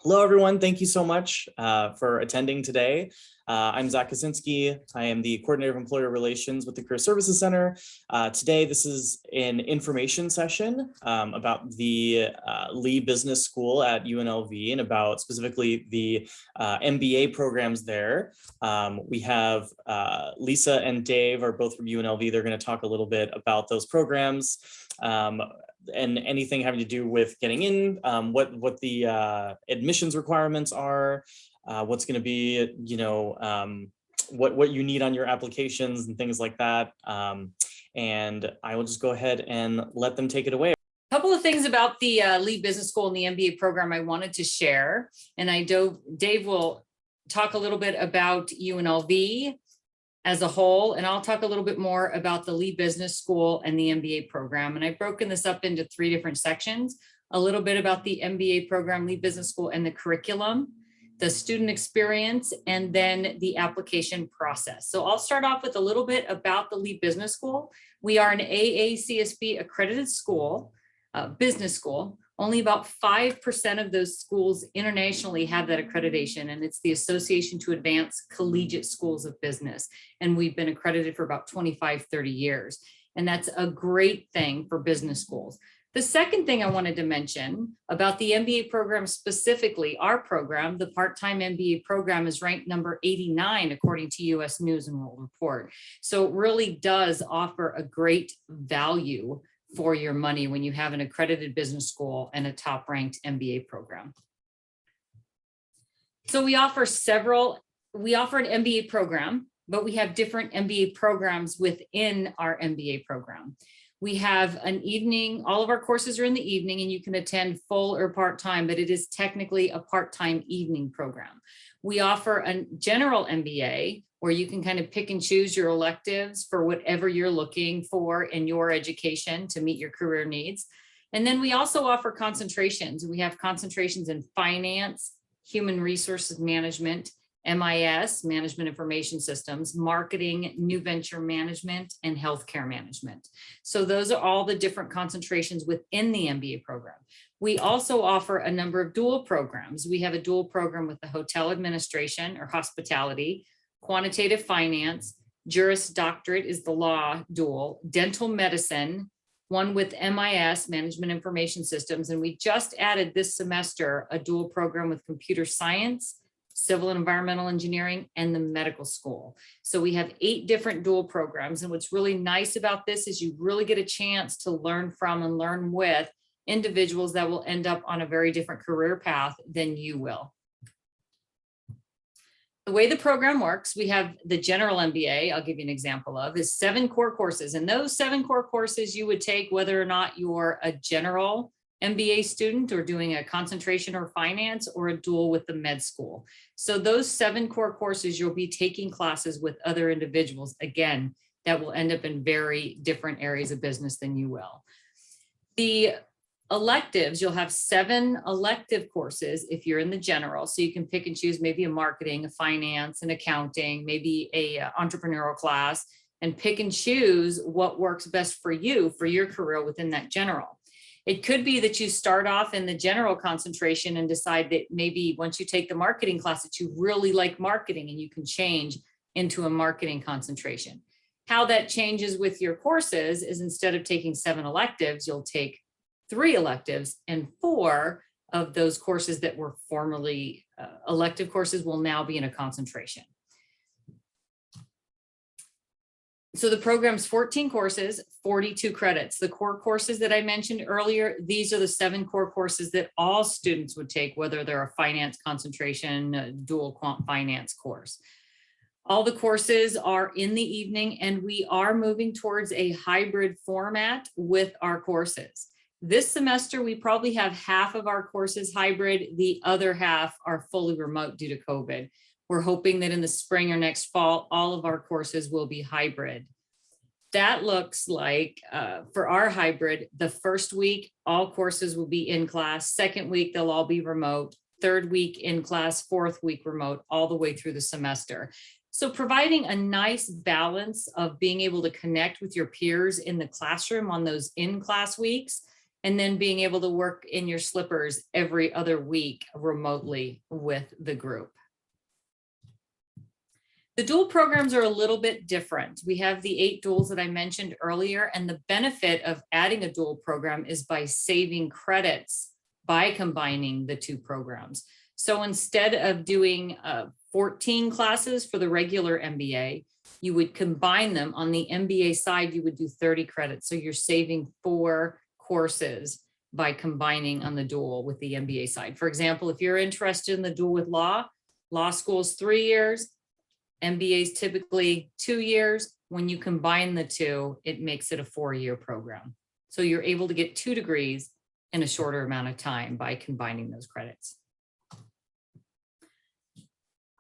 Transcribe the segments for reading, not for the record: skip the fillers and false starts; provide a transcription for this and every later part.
Hello, everyone. Thank you so much for attending today. I'm Zach Kaczynski. I am the Coordinator of Employer Relations with the Career Services Center. Today, this is an information session about the Lee Business School at UNLV and about specifically the MBA programs there. We have Lisa and Dave are both from UNLV. They're going to talk a little bit about those programs. And anything having to do with getting in, what the admissions requirements are, what's going to be, what you need on your applications and things like that. And I will just go ahead and let them take it away. A couple of things about the Lee Business School and the MBA program I wanted to share. And Dave will talk a little bit about UNLV as a whole, and I'll talk a little bit more about the Lee Business School and the MBA program. And I've broken this up into 3 different sections: a little bit about the MBA program, Lee Business School, and the curriculum, the student experience, and then the application process. So I'll start off with a little bit about the Lee Business School. We are an AACSB accredited school, business school. Only about 5% of those schools internationally have that accreditation, and it's the Association to Advance Collegiate Schools of Business. And we've been accredited for about 25, 30 years. And that's a great thing for business schools. The second thing I wanted to mention about the MBA program specifically, our program, the part-time MBA program, is ranked number 89 according to US News and World Report. So it really does offer a great value for your money when you have an accredited business school and a top-ranked MBA program. So we offer an MBA program, but we have different MBA programs within our MBA program. We have an evening, all of our courses are in the evening, and you can attend full or part-time, but it is technically a part-time evening program. We offer a general MBA where you can kind of pick and choose your electives for whatever you're looking for in your education to meet your career needs. And then we also offer concentrations. We have concentrations in finance, human resources management, MIS, management information systems, marketing, new venture management, and healthcare management. So those are all the different concentrations within the MBA program. We also offer a number of dual programs. We have a dual program with the hotel administration or hospitality, quantitative finance, Juris Doctorate is the law dual, dental medicine, one with MIS, management information systems. And we just added this semester a dual program with computer science, civil and environmental engineering, and the medical school. So we have 8 different dual programs. And what's really nice about this is you really get a chance to learn from and learn with individuals that will end up on a very different career path than you will. The way the program works, we have the general MBA, I'll give you an example of, is 7 core courses. And those 7 core courses you would take whether or not you're a general MBA student or doing a concentration or finance or a dual with the med school. So those 7 core courses, you'll be taking classes with other individuals, again, that will end up in very different areas of business than you will. The electives, you'll have 7 elective courses if you're in the general. So you can pick and choose maybe a marketing, a finance, an accounting, maybe a entrepreneurial class, and pick and choose what works best for you for your career within that general. It could be that you start off in the general concentration and decide that maybe once you take the marketing class that you really like marketing and you can change into a marketing concentration. How that changes with your courses is instead of taking 7 electives, you'll take 3 electives, and 4 of those courses that were formerly elective courses will now be in a concentration. So the program's 14 courses, 42 credits. The core courses that I mentioned earlier, these are the 7 core courses that all students would take, whether they're a finance concentration, a dual quant finance course. All the courses are in the evening, and we are moving towards a hybrid format with our courses. This semester, we probably have half of our courses hybrid. The other half are fully remote due to COVID. We're hoping that in the spring or next fall, all of our courses will be hybrid. That looks like for our hybrid, the first week, all courses will be in class. Second week, they'll all be remote. Third week in class, fourth week remote, all the way through the semester. So providing a nice balance of being able to connect with your peers in the classroom on those in-class weeks and then being able to work in your slippers every other week remotely with the group. The dual programs are a little bit different. We have the 8 duals that I mentioned earlier, and the benefit of adding a dual program is by saving credits by combining the 2 programs. So instead of doing 14 classes for the regular MBA, you would combine them. On the MBA side, you would do 30 credits. So you're saving 4 courses by combining on the dual with the MBA side. For example, if you're interested in the dual with law school is 3 years, MBA is typically 2 years. When you combine the 2, it makes it a 4-year program. So you're able to get 2 degrees in a shorter amount of time by combining those credits.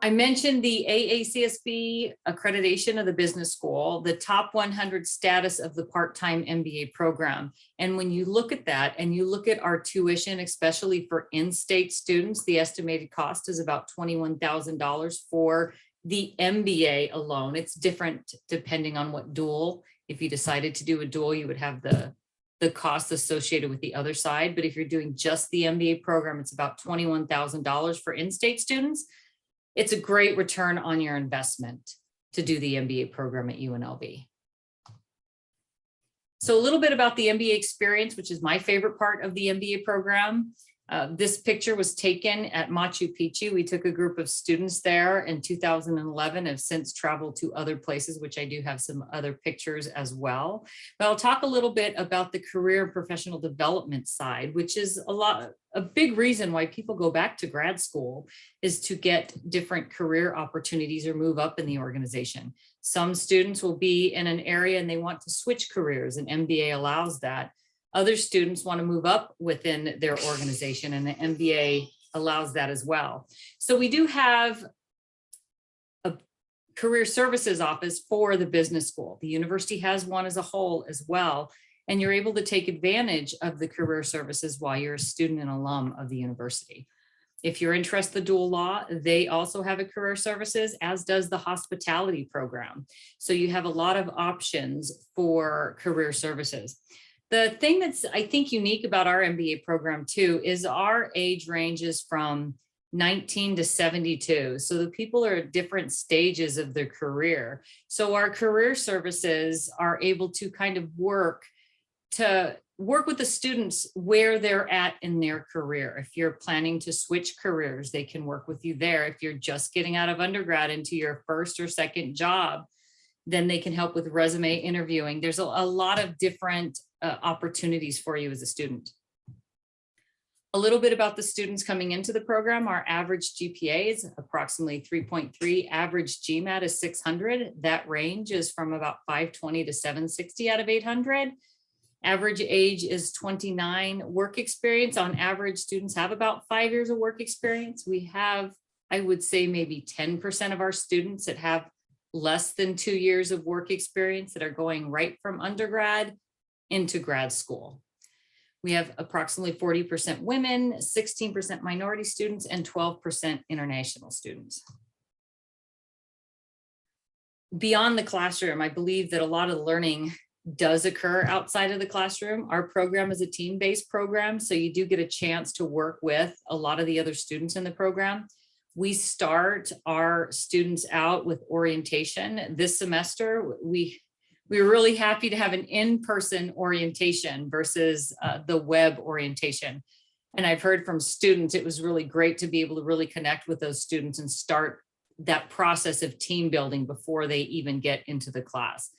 I mentioned the AACSB accreditation of the business school, the top 100 status of the part-time MBA program. And when you look at that and you look at our tuition, especially for in-state students, the estimated cost is about $21,000 for the MBA alone. It's different depending on what dual. If you decided to do a dual, you would have the cost associated with the other side. But if you're doing just the MBA program, it's about $21,000 for in-state students. It's a great return on your investment to do the MBA program at UNLV. So a little bit about the MBA experience, which is my favorite part of the MBA program. This picture was taken at Machu Picchu. We took a group of students there in 2011, have since traveled to other places, which I do have some other pictures as well. But I'll talk a little bit about the career and professional development side, which is a big reason why people go back to grad school, is to get different career opportunities or move up in the organization. Some students will be in an area and they want to switch careers, and MBA allows that. Other students want to move up within their organization, and the MBA allows that as well. So we do have a career services office for the business school. The university has one as a whole as well, and you're able to take advantage of the career services while you're a student and alum of the university. If you're interested in dual law, they also have a career services, as does the hospitality program. So you have a lot of options for career services. The thing that's, I think, unique about our MBA program too, is our age ranges from 19 to 72. So the people are at different stages of their career. So our career services are able to kind of work with the students where they're at in their career. If you're planning to switch careers, they can work with you there. If you're just getting out of undergrad into your first or second job, then they can help with resume interviewing. There's a lot of different opportunities for you as a student. A little bit about the students coming into the program. Our average GPA is approximately 3.3. Average GMAT is 600. That range is from about 520 to 760 out of 800. Average age is 29. Work experience, on average, students have about 5 years of work experience. We have, I would say, maybe 10% of our students that have less than 2 years of work experience that are going right from undergrad into grad school. We have approximately 40% women, 16% minority students, and 12% international students. Beyond the classroom, I believe that a lot of learning does occur outside of the classroom. Our program is a team-based program, so you do get a chance to work with a lot of the other students in the program. We start our students out with orientation. This semester, we were really happy to have an in-person orientation versus the web orientation. And I've heard from students, it was really great to be able to really connect with those students and start that process of team building before they even get into the class.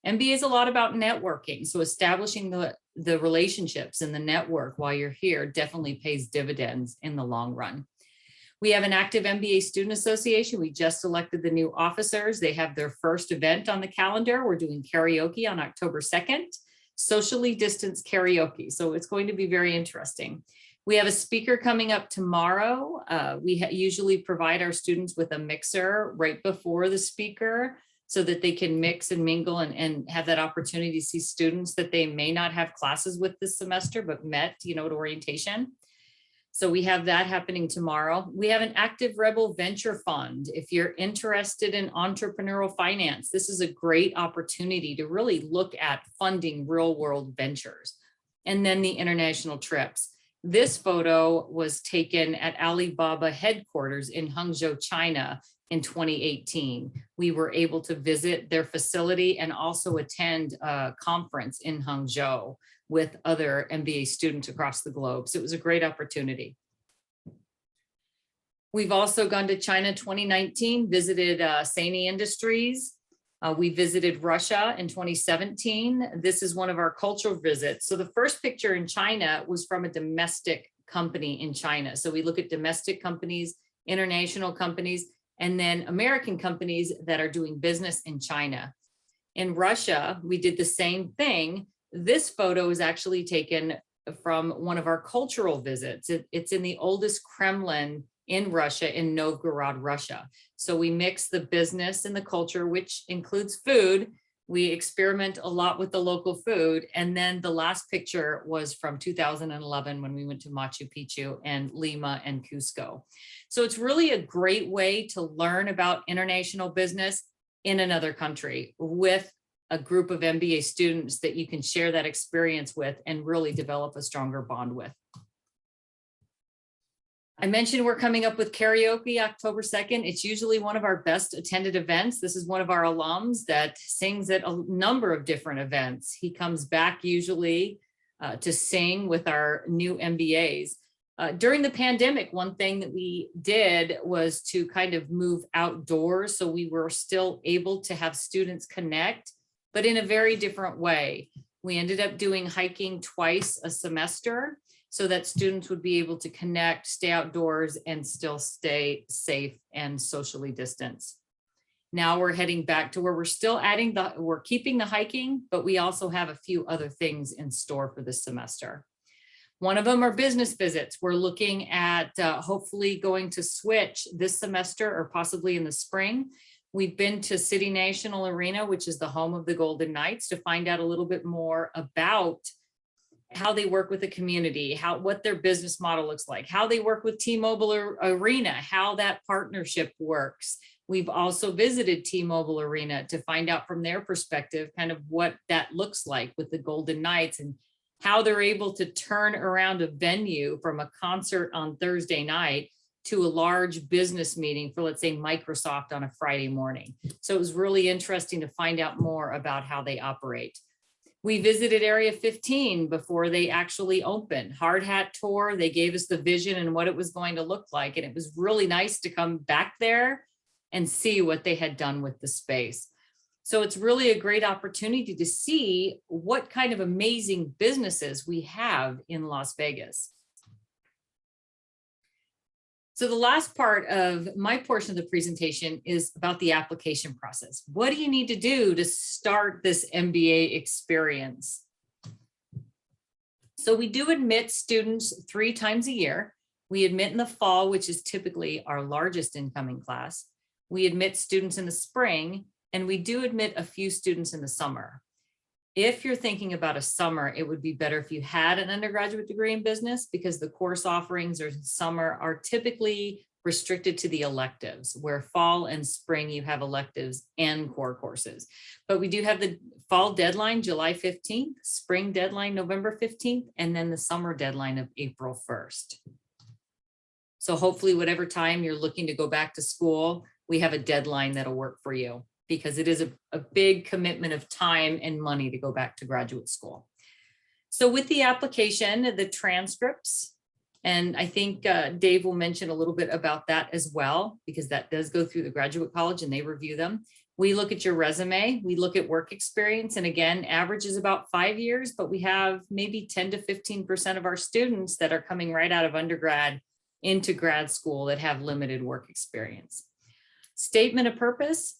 MBA is a lot about networking. So establishing the relationships and the network while you're here definitely pays dividends in the long run. We have an active MBA Student Association. We just elected the new officers. They have their first event on the calendar. We're doing karaoke on October 2nd, socially distanced karaoke. So it's going to be very interesting. We have a speaker coming up tomorrow. We usually provide our students with a mixer right before the speaker so that they can mix and mingle and have that opportunity to see students that they may not have classes with this semester, but met, at orientation. So we have that happening tomorrow. We have an active Rebel Venture Fund. If you're interested in entrepreneurial finance, this is a great opportunity to really look at funding real world ventures. and then the international trips. This photo was taken at Alibaba headquarters in Hangzhou, China in 2018. We were able to visit their facility and also attend a conference in Hangzhou with other MBA students across the globe. So it was a great opportunity. We've also gone to China 2019, visited Sany Industries. We visited Russia in 2017. This is one of our cultural visits. So the first picture in China was from a domestic company in China. So we look at domestic companies, international companies, and then American companies that are doing business in China. In Russia, we did the same thing. This photo is actually taken from one of our cultural visits. It's in the oldest Kremlin in Russia, in Novgorod, Russia. So we mix the business and the culture, which includes food. We experiment a lot with the local food. And then the last picture was from 2011 when we went to Machu Picchu and Lima and Cusco. So it's really a great way to learn about international business in another country with a group of MBA students that you can share that experience with and really develop a stronger bond with. I mentioned we're coming up with karaoke October 2nd. It's usually one of our best attended events. This is one of our alums that sings at a number of different events. He comes back usually to sing with our new MBAs. During the pandemic, one thing that we did was to kind of move outdoors. So we were still able to have students connect, but in a very different way. We ended up doing hiking twice a semester, so that students would be able to connect, stay outdoors, and still stay safe and socially distanced. Now we're heading back to where we're still we're keeping the hiking, but we also have a few other things in store for this semester. One of them are business visits. We're looking at hopefully going to switch this semester or possibly in the spring. We've been to City National Arena, which is the home of the Golden Knights, to find out a little bit more about how they work with the community, what their business model looks like, how they work with T-Mobile Arena, how that partnership works. We've also visited T-Mobile Arena to find out from their perspective kind of what that looks like with the Golden Knights and how they're able to turn around a venue from a concert on Thursday night to a large business meeting for, let's say, Microsoft on a Friday morning. So it was really interesting to find out more about how they operate. We visited Area 15 before they actually opened. Hard hat tour, they gave us the vision and what it was going to look like. And it was really nice to come back there and see what they had done with the space. So it's really a great opportunity to see what kind of amazing businesses we have in Las Vegas. So the last part of my portion of the presentation is about the application process. What do you need to do to start this MBA experience? So we do admit students 3 times a year. We admit in the fall, which is typically our largest incoming class. We admit students in the spring, and we do admit a few students in the summer. If you're thinking about a summer, it would be better if you had an undergraduate degree in business, because the course offerings or summer are typically restricted to the electives, where fall and spring you have electives and core courses. But we do have the fall deadline, July 15th, spring deadline, November 15th, and then the summer deadline of April 1st. So hopefully whatever time you're looking to go back to school, we have a deadline that'll work for you, because it is a big commitment of time and money to go back to graduate school. So with the application, the transcripts, and I think Dave will mention a little bit about that as well, because that does go through the graduate college and they review them. We look at your resume, we look at work experience, and again, average is about 5 years, but we have maybe 10 to 15% of our students that are coming right out of undergrad into grad school that have limited work experience. Statement of purpose,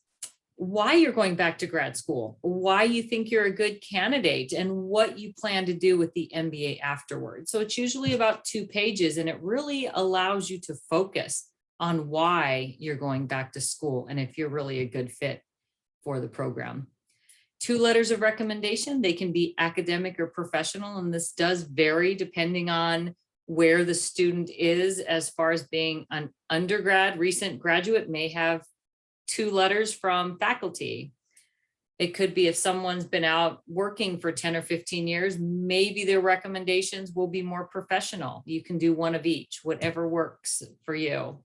why you're going back to grad school, why you think you're a good candidate, and what you plan to do with the MBA afterwards. So it's usually about 2 pages, and it really allows you to focus on why you're going back to school and if you're really a good fit for the program. 2 letters of recommendation, they can be academic or professional, and this does vary depending on where the student is. As far as being an undergrad, recent graduate may have 2 letters from faculty. It could be if someone's been out working for 10 or 15 years, maybe their recommendations will be more professional. You can do one of each, whatever works for you.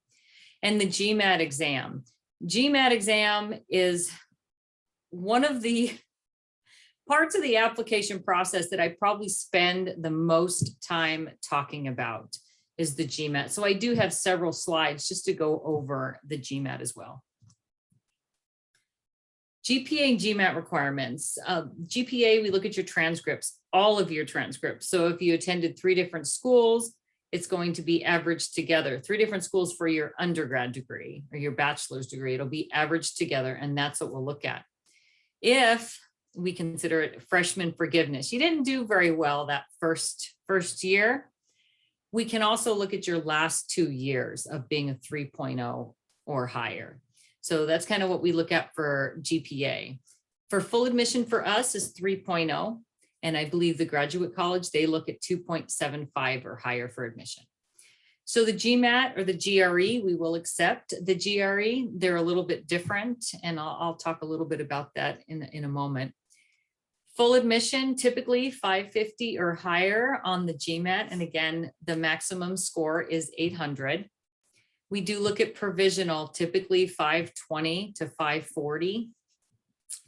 And the GMAT exam. GMAT exam is one of the parts of the application process that I probably spend the most time talking about is the GMAT. So I do have several slides just to go over the GMAT as well. GPA and GMAT requirements. GPA, we look at your transcripts, all of your transcripts. So if you attended 3 different schools, it's going to be averaged together. 3 different schools for your undergrad degree or your bachelor's degree, it'll be averaged together, and that's what we'll look at. If we consider it freshman forgiveness, you didn't do very well that first year, we can also look at your last 2 years of being a 3.0 or higher. So that's kind of what we look at for GPA. For full admission for us is 3.0. And I believe the graduate college, they look at 2.75 or higher for admission. So the GMAT or the GRE, we will accept the GRE. They're a little bit different, and I'll talk a little bit about that in a moment. Full admission, typically 550 or higher on the GMAT. And again, the maximum score is 800. We do look at provisional, typically 520 to 540.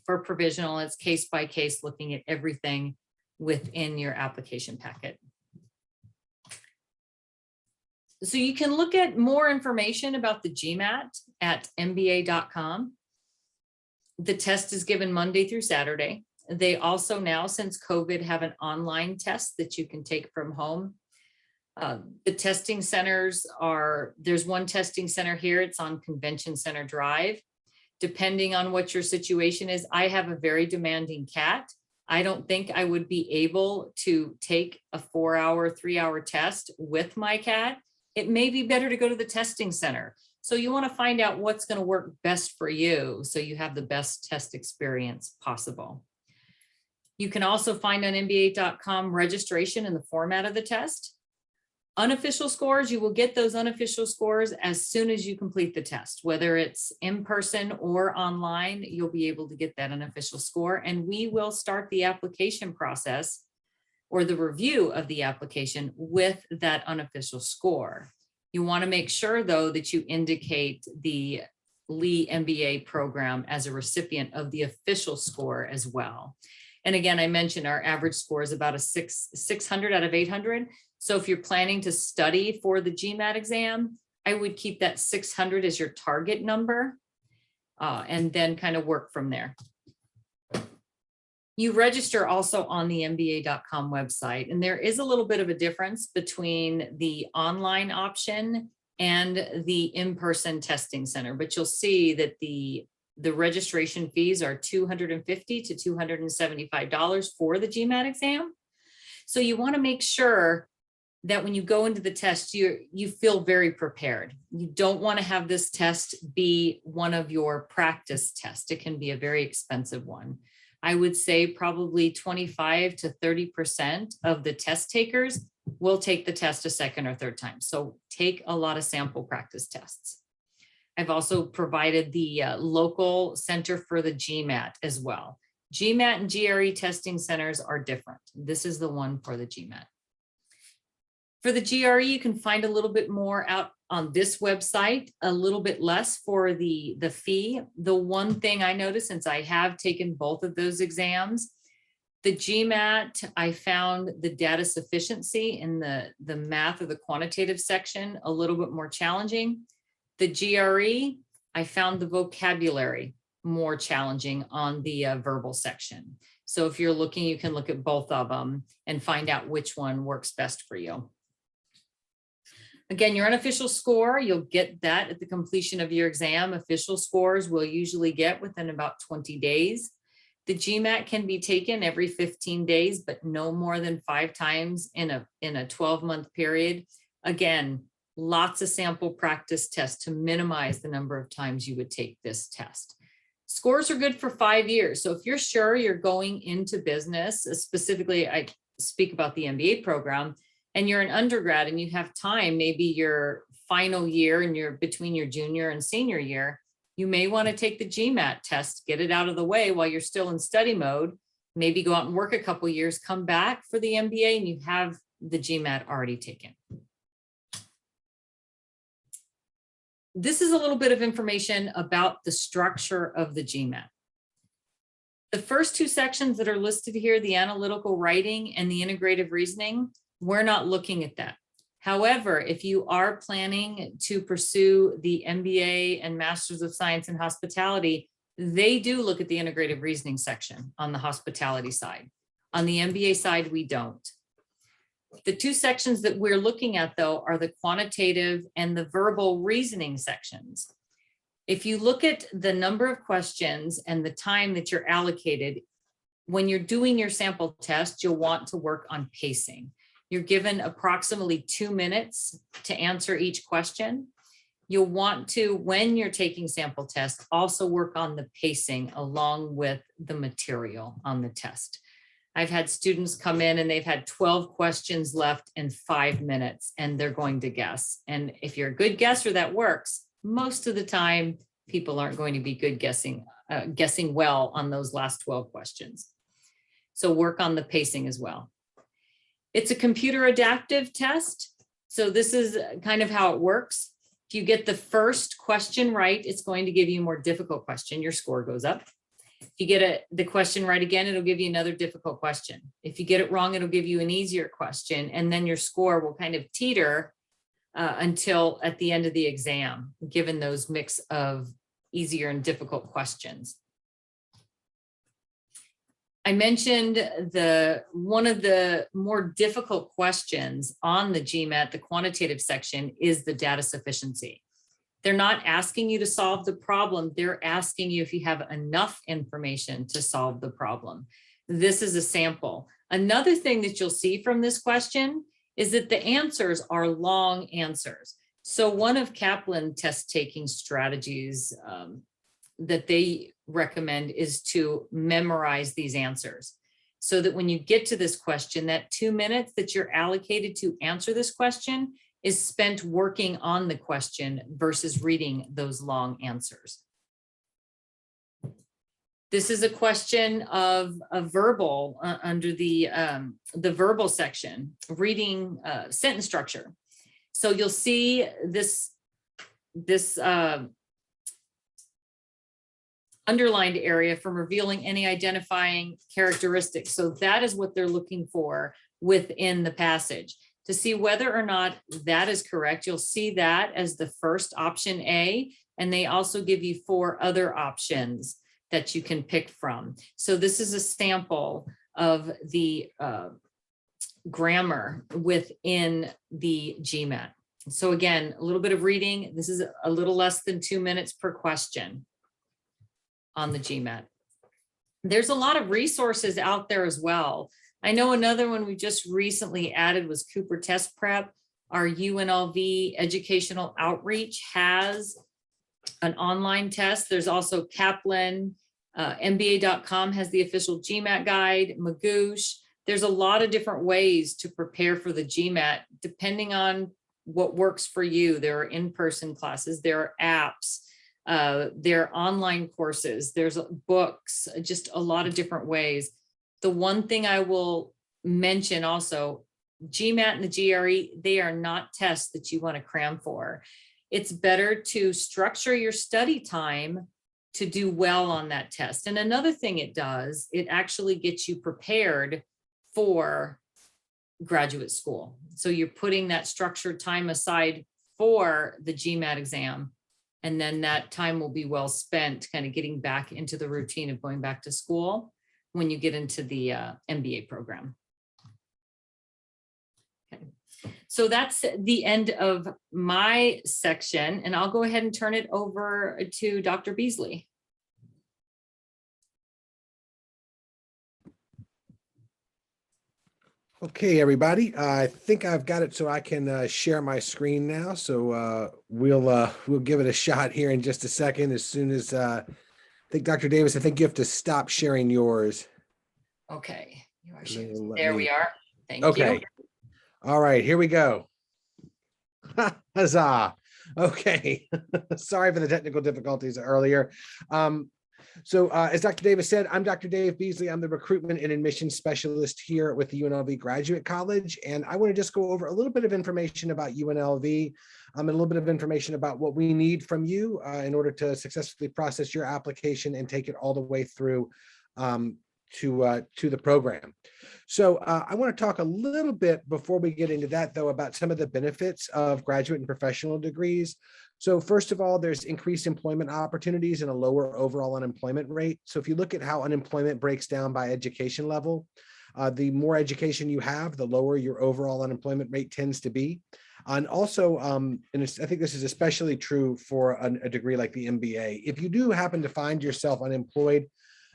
For provisional, it's case by case, looking at everything within your application packet. So you can look at more information about the GMAT at mba.com. The test is given Monday through Saturday. They also now, since COVID, have an online test that you can take from home. The testing centers there's one testing center here. It's on Convention Center Drive. Depending on what your situation is, I have a very demanding cat. I don't think I would be able to take a 4-hour, 3-hour test with my cat. It may be better to go to the testing center. So you want to find out what's going to work best for you so you have the best test experience possible. You can also find on mba.com registration in the format of the test. Unofficial scores, you will get those unofficial scores as soon as you complete the test, whether it's in person or online, you'll be able to get that unofficial score, and we will start the application process or the review of the application with that unofficial score. You want to make sure though that you indicate the Lee MBA program as a recipient of the official score as well. And again, I mentioned our average score is about a 600 out of 800. So if you're planning to study for the GMAT exam, I would keep that 600 as your target number and then kind of work from there. You register also on the mba.com website, and there is a little bit of a difference between the online option and the in-person testing center, but you'll see that the registration fees are $250 to $275 for the GMAT exam. So you want to make sure that when you go into the test, you feel very prepared. You don't want to have this test be one of your practice tests. It can be a very expensive one. I would say probably 25 to 30% of the test takers will take the test a second or third time. So take a lot of sample practice tests. I've also provided the local center for the GMAT as well. GMAT and GRE testing centers are different. This is the one for the GMAT. For the GRE, you can find a little bit more out on this website, a little bit less for the fee. The one thing I noticed, since I have taken both of those exams, the GMAT, I found the data sufficiency in the math or the quantitative section a little bit more challenging. The GRE, I found the vocabulary more challenging on the verbal section. So if you're looking, you can look at both of them and find out which one works best for you. Again, your unofficial score, you'll get that at the completion of your exam. Official scores we'll usually get within about 20 days. The GMAT can be taken every 15 days, but no more than 5 times in a 12-month period. Again, lots of sample practice tests to minimize the number of times you would take this test. Scores are good for 5 years. So if you're sure you're going into business, specifically, I speak about the MBA program, and you're an undergrad and you have time, maybe your final year and you're between your junior and senior year, You may want to take the GMAT test, get it out of the way while you're still in study mode, maybe go out and work a couple years, come back for the MBA, and you have the GMAT already taken. This is a little bit of information about the structure of the GMAT. The first two sections that are listed here, the analytical writing and the integrative reasoning, we're not looking at that. However, if you are planning to pursue the MBA and Masters of Science in Hospitality, they do look at the integrative reasoning section on the hospitality side. On the MBA side, we don't. The two sections that we're looking at, though, are the quantitative and the verbal reasoning sections. If you look at the number of questions and the time that you're allocated, when you're doing your sample test, you'll want to work on pacing. You're given approximately 2 minutes to answer each question. You'll want to, when you're taking sample tests, also work on the pacing along with the material on the test. I've had students come in and they've had 12 questions left in 5 minutes and they're going to guess. And if you're a good guesser, that works. Most of the time, people aren't going to be good guessing well on those last 12 questions. So work on the pacing as well. It's a computer adaptive test. So this is kind of how it works. If you get the first question right, it's going to give you a more difficult question. Your score goes up. If you get the question right again, it'll give you another difficult question. If you get it wrong, it'll give you an easier question. And then your score will kind of teeter until at the end of the exam, given those mix of easier and difficult questions. I mentioned one of the more difficult questions on the GMAT, the quantitative section, is the data sufficiency. They're not asking you to solve the problem. They're asking you if you have enough information to solve the problem. This is a sample. Another thing that you'll see from this question is that the answers are long answers. So one of Kaplan test taking strategies that they recommend is to memorize these answers so that when you get to this question, that 2 minutes that you're allocated to answer this question is spent working on the question versus reading those long answers. This is a question of a verbal under the verbal section, reading sentence structure. So you'll see this underlined area from revealing any identifying characteristics. So that is what they're looking for within the passage. To see whether or not that is correct, you'll see that as the first option A, and they also give you 4 other options that you can pick from. So this is a sample of the grammar within the GMAT. So again, a little bit of reading. This is a little less than 2 minutes per question on the GMAT. There's a lot of resources out there as well. I know another one we just recently added was Cooper Test Prep. Our UNLV Educational Outreach has an online test. There's also Kaplan, MBA.com has the official GMAT guide, Magoosh. There's a lot of different ways to prepare for the GMAT, depending on what works for you. There are in-person classes, there are apps, there are online courses, there's books, just a lot of different ways. The one thing I will mention also, GMAT and the GRE, they are not tests that you want to cram for. It's better to structure your study time to do well on that test. And another thing it does, it actually gets you prepared for graduate school. So you're putting that structured time aside for the GMAT exam. And then that time will be well spent kind of getting back into the routine of going back to school when you get into the MBA program. Okay. So that's the end of my section, and I'll go ahead and turn it over to Dr. Beasley. Okay, everybody, I think I've got it so I can share my screen now. So we'll give it a shot here in just a second. As soon as I think Dr. Davis, I think you have to stop sharing yours. Okay, you are sharing. There we are. Thank you. Okay. All right, here we go. Huzzah. Okay, sorry for the technical difficulties earlier. As Dr. Davis said, I'm Dr. Dave Beasley. I'm the recruitment and admissions specialist here with the UNLV Graduate College. And I want to just go over a little bit of information about UNLV, and a little bit of information about what we need from you in order to successfully process your application and take it all the way through to the program. So I want to talk a little bit before we get into that, though, about some of the benefits of graduate and professional degrees. So first of all, there's increased employment opportunities and a lower overall unemployment rate. So if you look at how unemployment breaks down by education level, the more education you have, the lower your overall unemployment rate tends to be. And also, I think this is especially true for a degree like the MBA. If you do happen to find yourself unemployed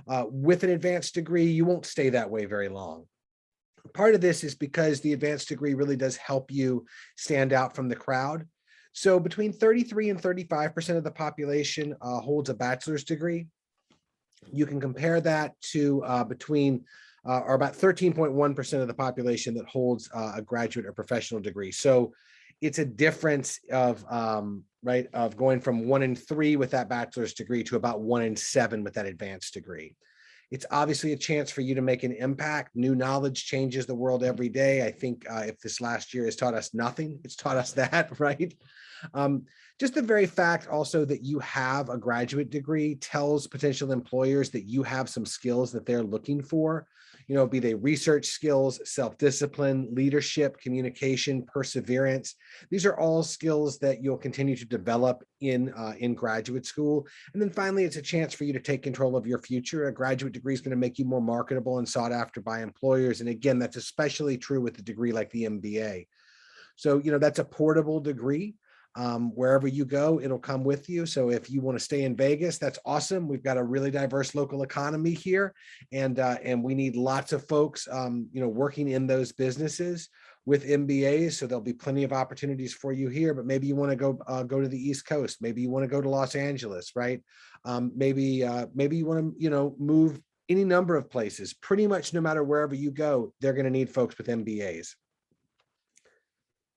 with an advanced degree, you won't stay that way very long. Part of this is because the advanced degree really does help you stand out from the crowd. So between 33 and 35% of the population holds a bachelor's degree. You can compare that to or about 13.1% of the population that holds a graduate or professional degree. So it's a difference of of going from 1 in 3 with that bachelor's degree to about 1 in 7 with that advanced degree. It's obviously a chance for you to make an impact. New knowledge changes the world every day. I think if this last year has taught us nothing, it's taught us that, right? Just the very fact also that you have a graduate degree tells potential employers that you have some skills that they're looking for, be they research skills, self-discipline, leadership, communication, perseverance. These are all skills that you'll continue to develop in graduate school. And then finally, it's a chance for you to take control of your future. A graduate degree is going to make you more marketable and sought after by employers. And again, that's especially true with a degree like the MBA. So, that's a portable degree. Wherever you go, it'll come with you. So if you want to stay in Vegas, that's awesome. We've got a really diverse local economy here, and we need lots of folks, working in those businesses with MBAs. So there'll be plenty of opportunities for you here. But maybe you want to go to the East Coast. Maybe you want to go to Los Angeles, right? Maybe you want to move any number of places. Pretty much no matter wherever you go, they're going to need folks with MBAs.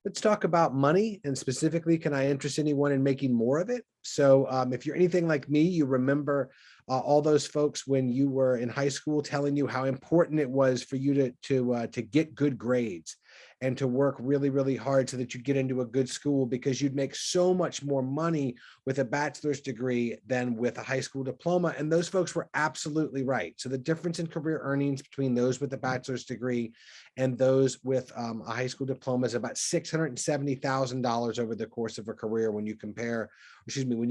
Let's talk about money, and specifically, can I interest anyone in making more of it? So if you're anything like me, you remember all those folks when you were in high school telling you how important it was for you to get good grades and to work really, really hard so that you get into a good school, because you'd make so much more money with a bachelor's degree than with a high school diploma. And those folks were absolutely right. So the difference in career earnings between those with a bachelor's degree and those with a high school diploma is about $670,000 over the course of a career when you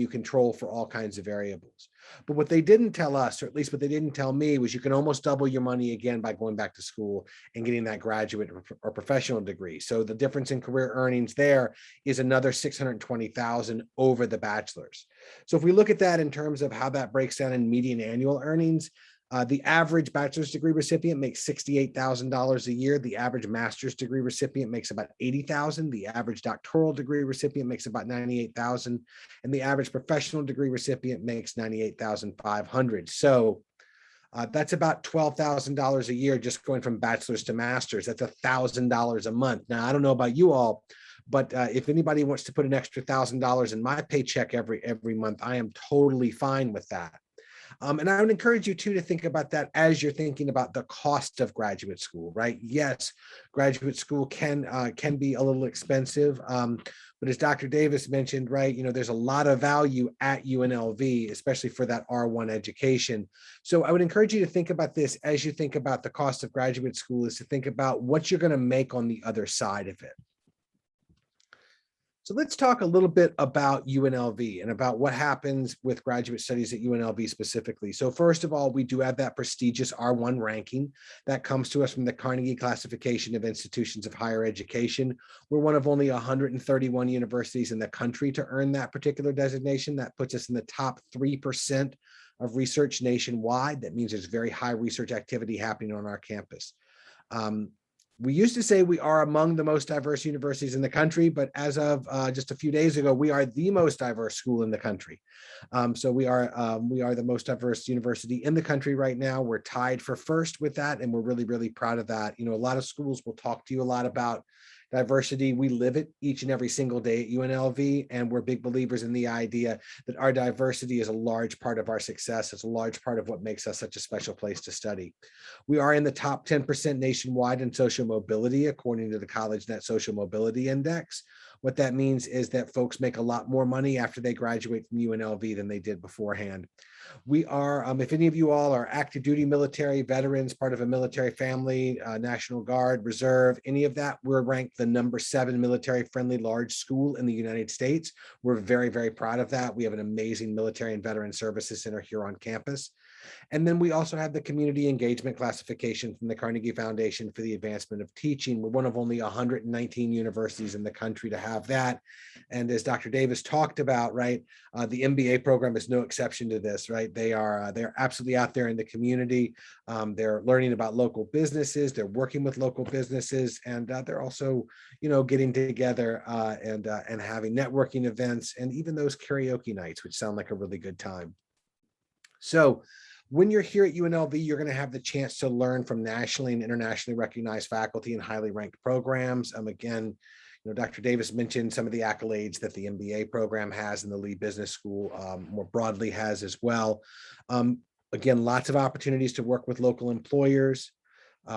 control for all kinds of variables. But what they didn't tell us, or at least what they didn't tell me, was you can almost double your money again by going back to school and getting that graduate or professional degree. So the difference in career earnings there is another $620,000 over the bachelor's. So if we look at that in terms of how that breaks down in median annual earnings, the average bachelor's degree recipient makes $68,000 a year. The average master's degree recipient makes about $80,000. The average doctoral degree recipient makes about $98,000, and the average professional degree recipient makes $98,500. So that's about $12,000 a year just going from bachelor's to master's. That's $1,000 a month. Now, I don't know about you all, but if anybody wants to put an extra $1,000 in my paycheck every month, I am totally fine with that. And I would encourage you too to think about that as you're thinking about the cost of graduate school, right? Yes, graduate school can be a little expensive, but as Dr. Davis mentioned, right, there's a lot of value at UNLV, especially for that R1 education. So I would encourage you to think about this as you think about the cost of graduate school, is to think about what you're going to make on the other side of it. So let's talk a little bit about UNLV and about what happens with graduate studies at UNLV specifically. So first of all, we do have that prestigious R1 ranking that comes to us from the Carnegie Classification of Institutions of Higher Education. We're one of only 131 universities in the country to earn that particular designation. That puts us in the top 3% of research nationwide. That means there's very high research activity happening on our campus. We used to say we are among the most diverse universities in the country, but as of just a few days ago, we are the most diverse school in the country. So we are the most diverse university in the country right now. We're tied for first with that, and we're really, really proud of that. A lot of schools will talk to you a lot about Diversity, we live it each and every single day at UNLV, and we're big believers in the idea that our diversity is a large part of our success. It's a large part of what makes us such a special place to study. We are in the top 10% nationwide in social mobility, according to the College Net Social Mobility Index. What that means is that folks make a lot more money after they graduate from UNLV than they did beforehand. We are, if any of you all are active duty military veterans, part of a military family, National Guard, Reserve, any of that, we're ranked the #7 military-friendly large school in the United States. We're very, very proud of that. We have an amazing military and veteran services center here on campus. And then we also have the community engagement classification from the Carnegie Foundation for the Advancement of Teaching. We're one of only 119 universities in the country to have that. And as Dr. Davis talked about, right, the MBA program is no exception to this, right? They're absolutely out there in the community. They're learning about local businesses. They're working with local businesses, and they're also, getting together and having networking events, and even those karaoke nights, which sound like a really good time. So when you're here at UNLV, you're going to have the chance to learn from nationally and internationally recognized faculty and highly ranked programs. Again, Dr. Davis mentioned some of the accolades that the MBA program has, and the Lee Business School more broadly has as well. Again, lots of opportunities to work with local employers.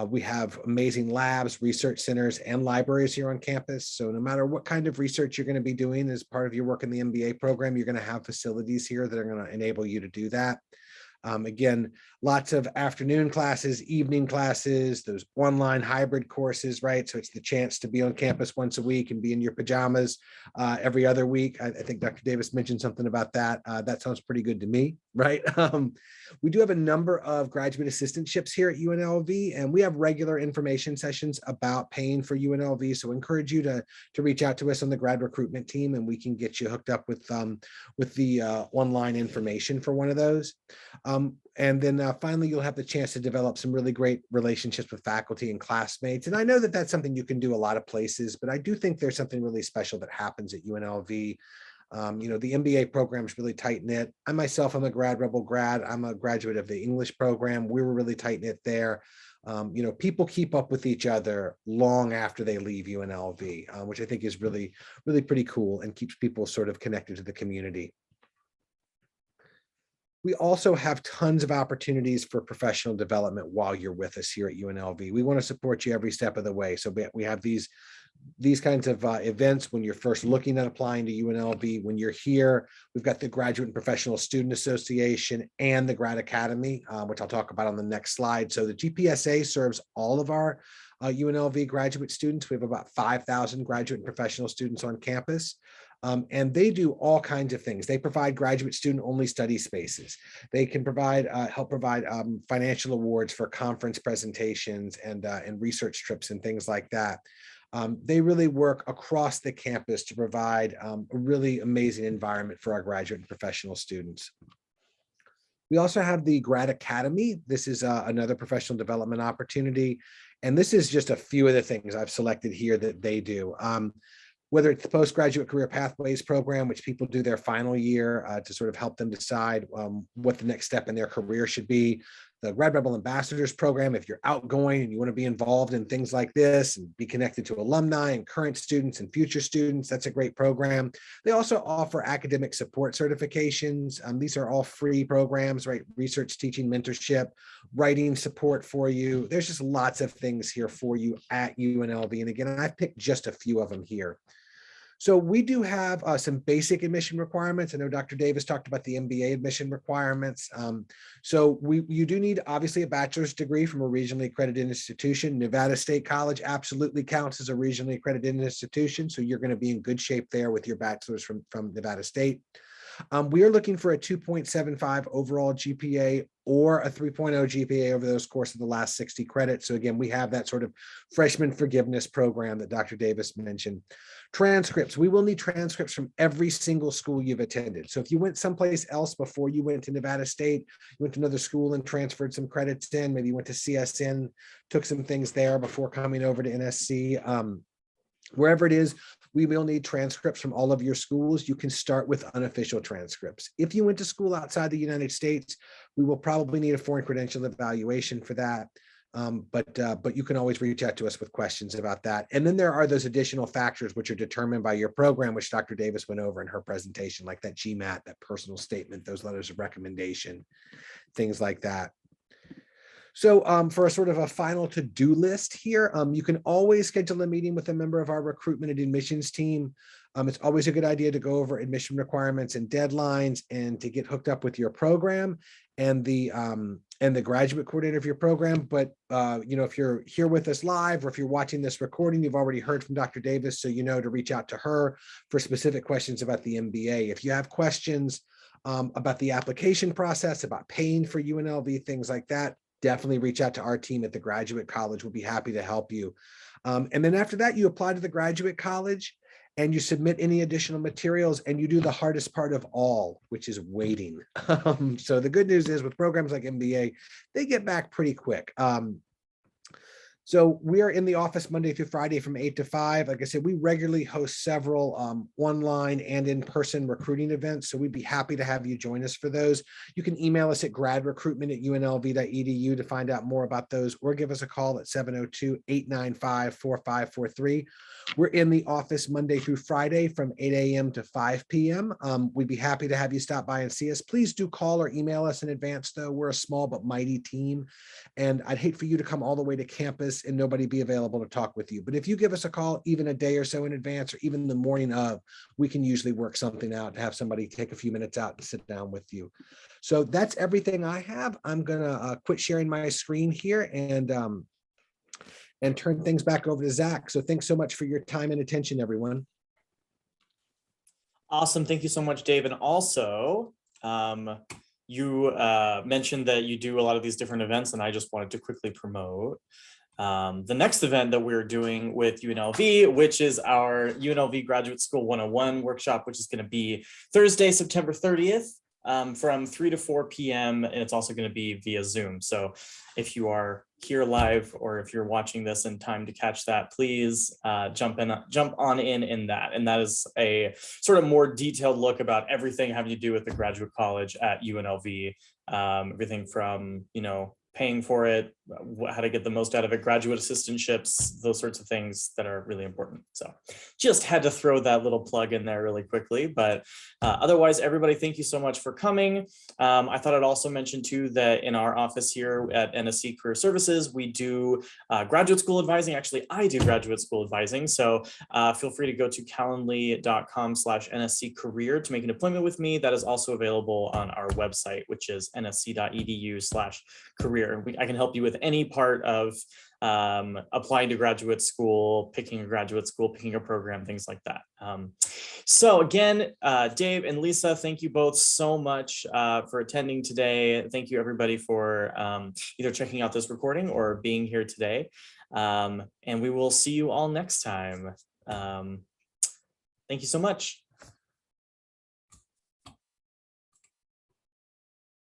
We have amazing labs, research centers, and libraries here on campus. So no matter what kind of research you're going to be doing as part of your work in the MBA program, you're going to have facilities here that are going to enable you to do that. Again, lots of afternoon classes, evening classes, those online hybrid courses, right? So it's the chance to be on campus once a week and be in your pajamas every other week. I think Dr. Davis mentioned something about that. That sounds pretty good to me, right? We do have a number of graduate assistantships here at UNLV, and we have regular information sessions about paying for UNLV. So I encourage you to reach out to us on the grad recruitment team, and we can get you hooked up with the online information for one of those. And then finally, you'll have the chance to develop some really great relationships with faculty and classmates. And I know that that's something you can do a lot of places, but I do think there's something really special that happens at UNLV. The MBA program is really tight knit. I myself, I'm a grad rebel grad. I'm a graduate of the English program. We were really tight knit there. People keep up with each other long after they leave UNLV, which I think is really, really pretty cool and keeps people sort of connected to the community. We also have tons of opportunities for professional development while you're with us here at UNLV. We want to support you every step of the way. So we have these kinds of events when you're first looking at applying to UNLV. When you're here, we've got the Graduate and Professional Student Association and the Grad Academy, which I'll talk about on the next slide. So the GPSA serves all of our UNLV graduate students. We have about 5,000 graduate and professional students on campus. And they do all kinds of things. They provide graduate student only study spaces. They can help provide financial awards for conference presentations and research trips and things like that. They really work across the campus to provide a really amazing environment for our graduate and professional students. We also have the Grad Academy. This is another professional development opportunity. And this is just a few of the things I've selected here that they do. Whether it's the Postgraduate Career Pathways program, which people do their final year to sort of help them decide what the next step in their career should be. The Grad Rebel Ambassadors program, if you're outgoing and you want to be involved in things like this and be connected to alumni and current students and future students, that's a great program. They also offer academic support certifications. These are all free programs, right? Research, teaching, mentorship, writing support for you. There's just lots of things here for you at UNLV. And again, I've picked just a few of them here. So we do have some basic admission requirements. I know Dr. Davis talked about the MBA admission requirements. So you do need obviously a bachelor's degree from a regionally accredited institution. Nevada State College absolutely counts as a regionally accredited institution. So you're going to be in good shape there with your bachelor's from Nevada State. We are looking for a 2.75 overall GPA or a 3.0 GPA over those course of the last 60 credits. So again, we have that sort of freshman forgiveness program that Dr. Davis mentioned. Transcripts, we will need transcripts from every single school you've attended. So if you went someplace else before you went to Nevada State, you went to another school and transferred some credits in, maybe you went to CSN, took some things there before coming over to NSC, wherever it is, we will need transcripts from all of your schools. You can start with unofficial transcripts. If you went to school outside the United States, we will probably need a foreign credential evaluation for that. But you can always reach out to us with questions about that. And then there are those additional factors which are determined by your program, which Dr. Davis went over in her presentation, like that GMAT, that personal statement, those letters of recommendation, things like that. So for a sort of a final to-do list here, you can always schedule a meeting with a member of our recruitment and admissions team. It's always a good idea to go over admission requirements and deadlines and to get hooked up with your program and the graduate coordinator of your program. But if you're here with us live or if you're watching this recording, you've already heard from Dr. Davis, so you know to reach out to her for specific questions about the MBA. If you have questions about the application process, about paying for UNLV, things like that, definitely reach out to our team at the Graduate College. We'll be happy to help you. And then after that, you apply to the Graduate College and you submit any additional materials and you do the hardest part of all, which is waiting. So the good news is with programs like MBA, they get back pretty quick. So we are in the office Monday through Friday from 8 to 5. Like I said, we regularly host several online and in-person recruiting events. So we'd be happy to have you join us for those. You can email us at gradrecruitment@unlv.edu to find out more about those, or give us a call at 702-895-4543. We're in the office Monday through Friday from 8 a.m. to 5 p.m. We'd be happy to have you stop by and see us. Please do call or email us in advance, though. We're a small but mighty team, and I'd hate for you to come all the way to campus and nobody be available to talk with you. But if you give us a call even a day or so in advance, or even the morning of, we can usually work something out to have somebody take a few minutes out and sit down with you. So that's everything I have. I'm gonna quit sharing my screen here and turn things back over to Zach. So thanks so much for your time and attention, everyone. Awesome. Thank you so much, Dave. And also, you mentioned that you do a lot of these different events, and I just wanted to quickly promote the next event that we're doing with UNLV, which is our UNLV Graduate School 101 workshop, which is going to be Thursday, September 30th from 3 to 4 p.m. And it's also going to be via Zoom. So if you are here live or if you're watching this in time to catch that, please jump on in that. And that is a sort of more detailed look about everything having to do with the graduate college at UNLV, everything from, paying for it, how to get the most out of it, graduate assistantships, those sorts of things that are really important. So just had to throw that little plug in there really quickly, but otherwise, everybody, thank you so much for coming. I thought I'd also mention too that in our office here at NSC Career Services, we do graduate school advising. Actually, I do graduate school advising. So feel free to go to calendly.com/NSC career to make an appointment with me. That is also available on our website, which is nsc.edu/career. I can help you with any part of applying to graduate school, picking a graduate school, picking a program, things like that. So again, Dave and Lisa, thank you both so much for attending today. Thank you everybody for either checking out this recording or being here today. And we will see you all next time. Thank you so much.